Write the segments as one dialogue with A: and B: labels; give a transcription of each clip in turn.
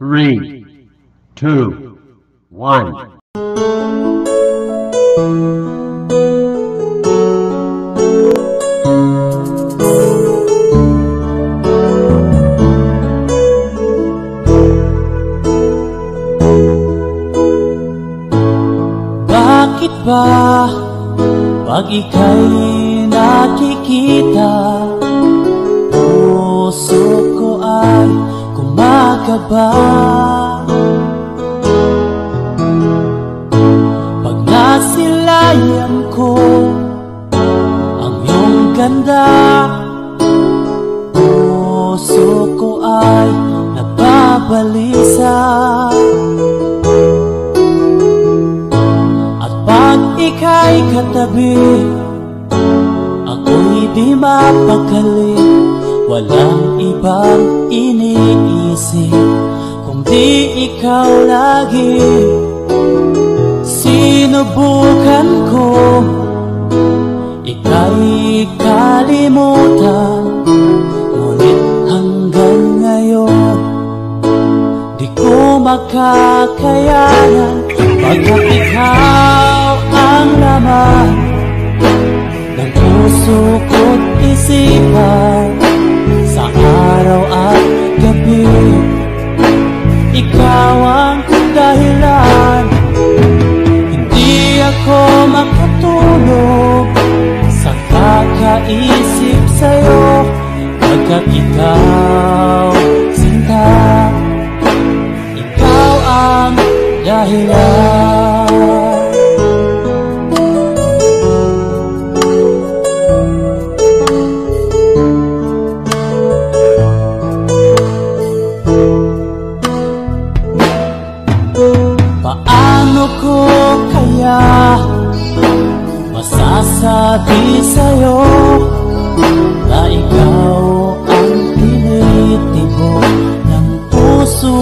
A: 3, 2, 1.
B: Bakit ba pag ika'y nakikita, puso ko ay kumakaba? Pag nasilayan ko ang iyong ganda, puso ko ay nababalisa. Pag ika'y katabi, ako'y di mapakali. Walang ibang iniisip kundi ikaw lagi. Sinubukan ko ika'y kalimutan, ngunit hanggang ngayon di ko makakayanan. Pagkat ikaw ang laman ng puso ko't isipan, sa araw at gabi ikaw ang dahilan. Hindi ako makatulog sa kakaisip sa'yo, pagkat ikaw, sinta, ikaw ang dahilan. Paano ko kaya masasabi sa'yo na ikaw ang tinitibok ng puso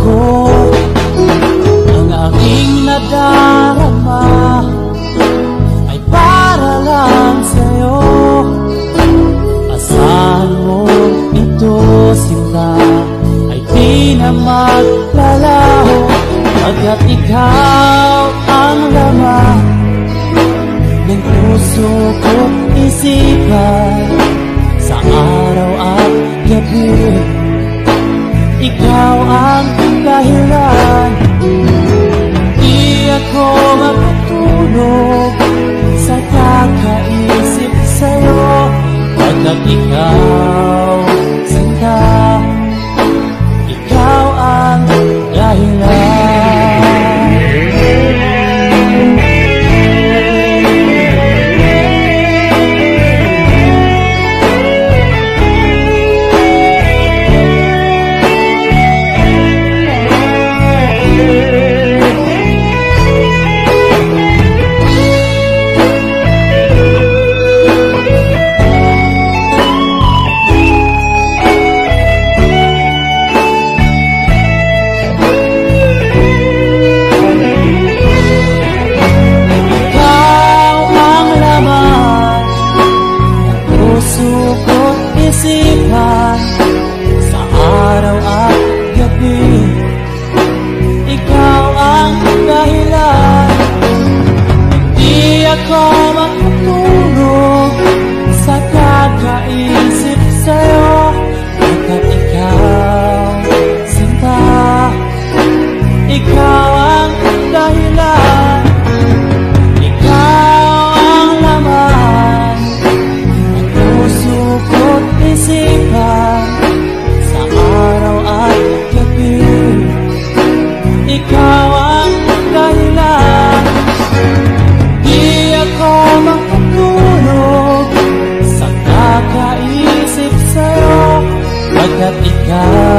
B: ko? Ang aking nadarama ay para lang sa'yo. Asahan mo ito, sinta, ay di na maglalaho, pagkat ikaw ang laman ng puso ko't isipan, sa araw at gabi ikaw ang dahilan. Di ako makatulog sa kakaisip sa'yo, pagkat ikaw, sinta, ikaw ang dahilan. Sa araw at gabi ikaw ang dahilan. Hindi ako makatulog sa kakaisip sa'yo, pagkat ikaw, sinta, ikaw ang dahilan. Ikaw ang laman ng puso ko't isipan, sa araw at gabi ikaw ang dahilan. Di ako makatulog sa kakaisip sa'yo, pagkat ikaw